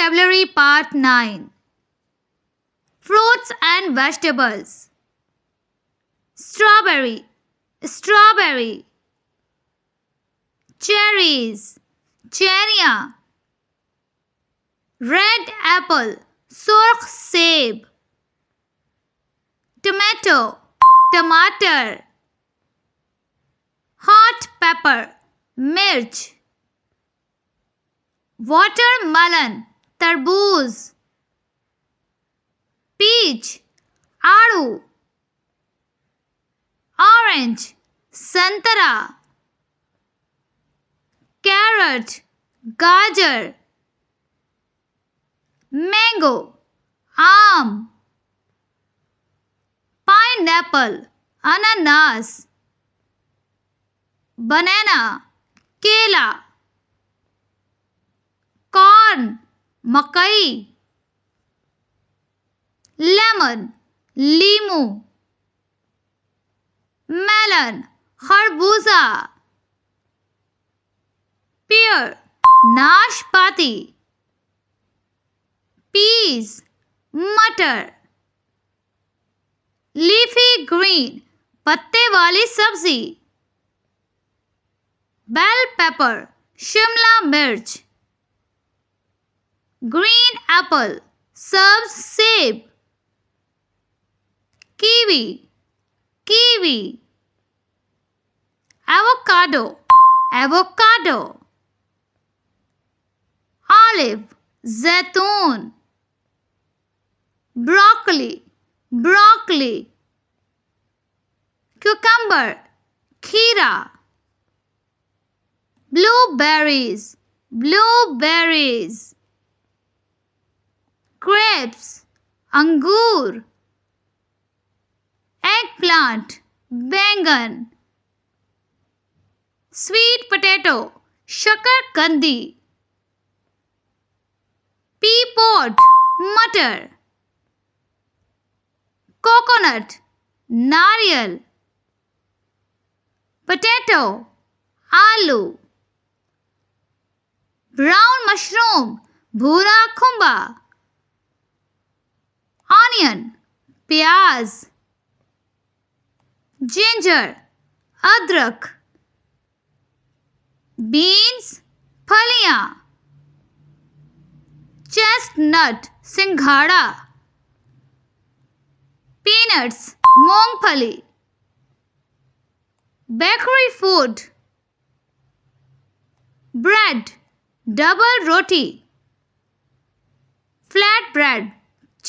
Vocabulary Part 9. Fruits and vegetables. Strawberry, strawberry. Cherries, cherriयाँ. Red apple, सुर्ख सेब. Tomato, टमाटर. Hot pepper, मिर्च. Watermelon, तरबूज. Peach, आड़ू. Orange, संतरा. Carrot, गाजर. Mango, आम. Pineapple, अनानास. Banana, केला. Corn, मकई. Lemon, लीमू. Melon, खरबूजा. Pear, नाशपाती. Peas, मटर. Leafy green, पत्ते वाली सब्जी. Bell pepper, शिमला मिर्च. Green apple, सब्ज सेब. Kiwi, kiwi. Avocado, avocado. Olive, जैतून. Broccoli, broccoli. Cucumber, खीरा. Blueberries, blueberries. Grapes, अंगूर. Eggplant, बैंगन. Sweet potato, शकरकंदी. Pea pod, मटर. Coconut, नारियल. Potato, आलू. Brown mushroom, भूरा खुम्बा. Onion, प्याज. Ginger, अदरक. Beans, फलियां. Chestnut, सिंघाड़ा. Peanuts, मूंगफली. Bakery food. Bread, डबल रोटी. Flat bread,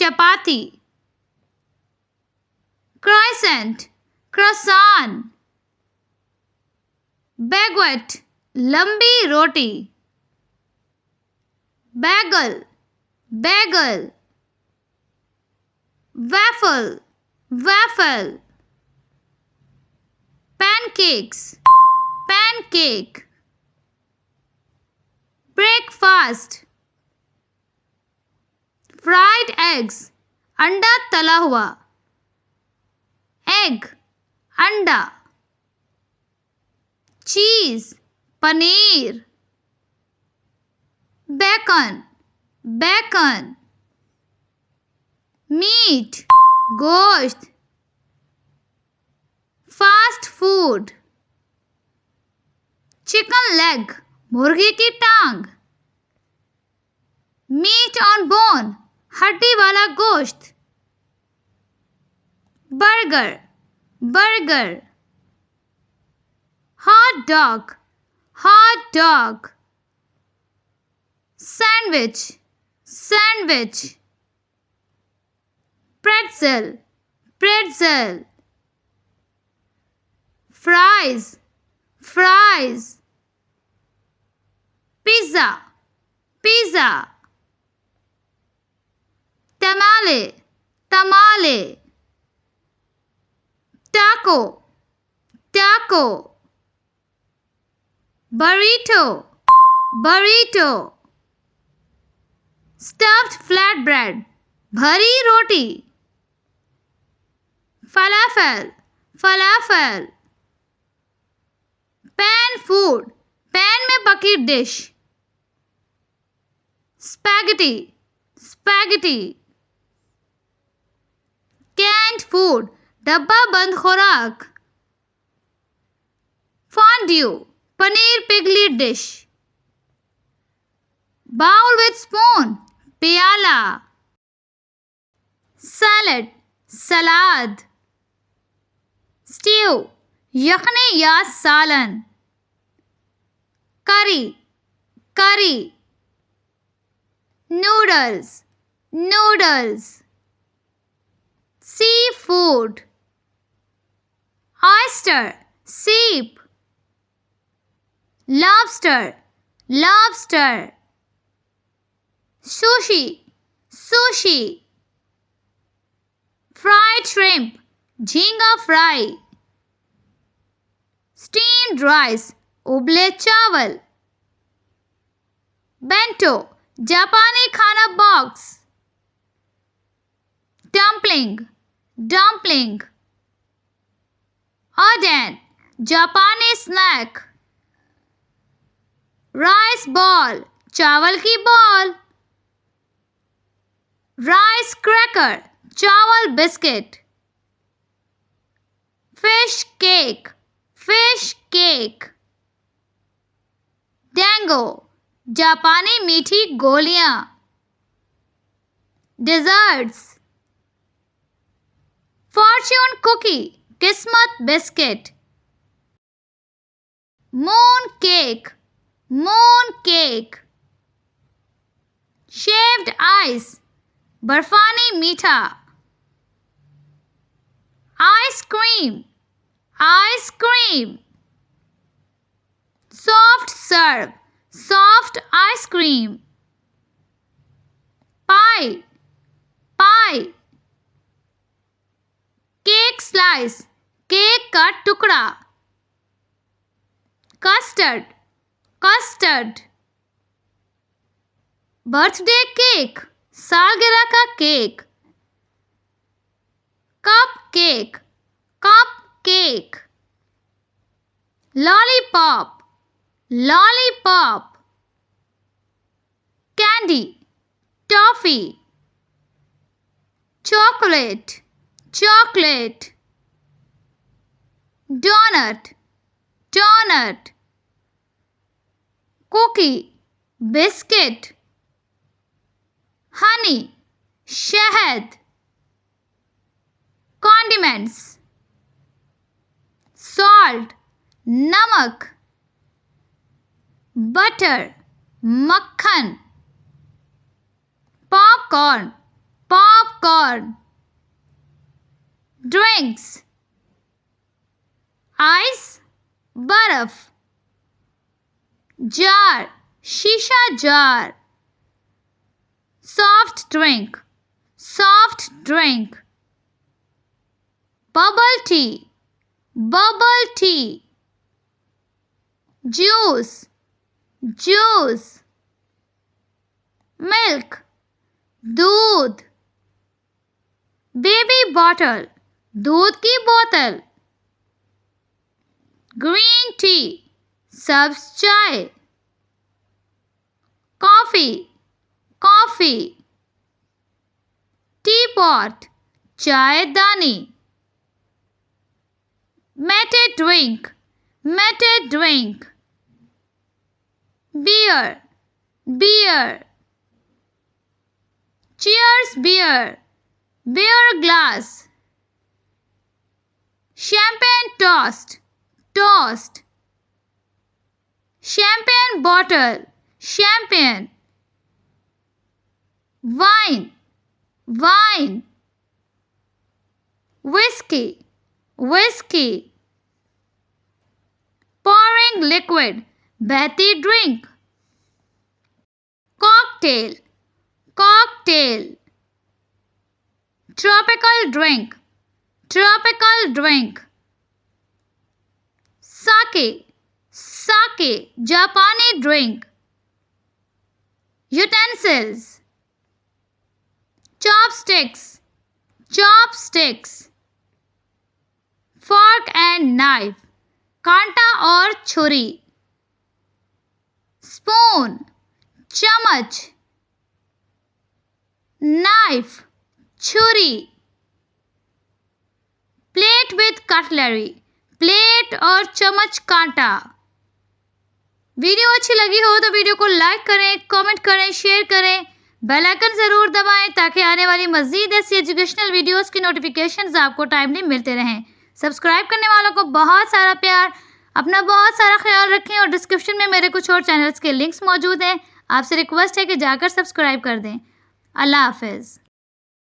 चपाती. Croissant, croissant. Baguette, लंबी रोटी. Bagel, bagel. Waffle, waffle. Pancakes, pancake. Breakfast. Fried eggs, अंडा तला हुआ. Egg, अंडा. Cheese, paneer. Bacon, bacon. Meat, गोश्त. Fast food. Chicken leg, मुर्गी की टांग. Meat on bone, हड्डी वाला गोश्त. Burger, burger. Hot dog, hot dog. Sandwich, sandwich. Pretzel, pretzel. Fries, fries. Pizza, pizza. Tamale, tamale. Taco, taco. Burrito, burrito. Stuffed flatbread, भरी रोटी. Falafel, falafel. Pan food, pan में पकी dish. spaghetti, spaghetti. Canned food, डब्बा बंद खुराक. Fondue, paneer पिघली dish. Bowl with spoon, प्याला. Salad, salad. Stew, यखनी या सालन. Curry, curry. Noodles, noodles. Seafood, oyster, sheep. Lobster, lobster. Sushi, sushi. Fried shrimp, झींगा fry. Steamed rice, उबले चावल. Bento, जापानी खाना बॉक्स. Dumpling, dumpling. Oden, जापानी स्नैक. Rice ball, चावल की बॉल. Rice cracker, चावल biscuit. Fish cake, fish cake. Dango, जापानी मीठी गोलियां. Desserts, Fortune cookie, किस्मत biscuit. Moon cake, moon cake. Shaved ice, बर्फानी मीठा. Ice cream, ice cream. Soft serve, soft ice cream. Pie, pie. Cake slice, cake का टुकड़ा. Custard, custard. Birthday cake, सालगिरह का cake. Cupcake, cupcake. Lollipop, lollipop. Candy, toffee. Chocolate, chocolate. Donut, donut. Cookie, biscuit. Honey, शहद. Condiments, salt, नमक. Butter, मक्खन. Popcorn, popcorn. Drinks, ice, बर्फ. Jar, शीशा jar. Soft drink, soft drink. Bubble tea, bubble tea. Juice, juice. Milk, दूध. Baby bottle, दूध की बोतल. Green tea, सब्ज चाय. Coffee, coffee. Teapot, चायदानी. Matted drink, matted drink. Beer, beer. Cheers beer, beer glass. Champagne toast, toast. Champagne bottle, champagne. Wine, wine. Whiskey, whiskey. Pouring liquid, बहती drink. Cocktail, cocktail. Tropical drink, tropical drink. Sake, sake, Japani drink. Utensils, chopsticks, chopsticks. Fork and knife, कांटा और छुरी. Spoon, चम्मच. Knife छुरी, plate with cutlery plate और चम्मच कांटा। Video अच्छी लगी हो तो वीडियो को लाइक करें, कमेंट करें, शेयर करें, बेल आइकन ज़रूर दबाएं ताकि आने वाली मज़ीद ऐसी एजुकेशनल वीडियोस की नोटिफिकेशंस आपको टाइमली मिलते रहें। सब्सक्राइब करने वालों को बहुत सारा प्यार, अपना बहुत सारा ख्याल रखें और डिस्क्रिप्शन में मेरे कुछ और चैनल्स के लिंक्स मौजूद हैं। आपसे रिक्वेस्ट है कि जाकर सब्सक्राइब कर दें। अल्लाह हाफिज़।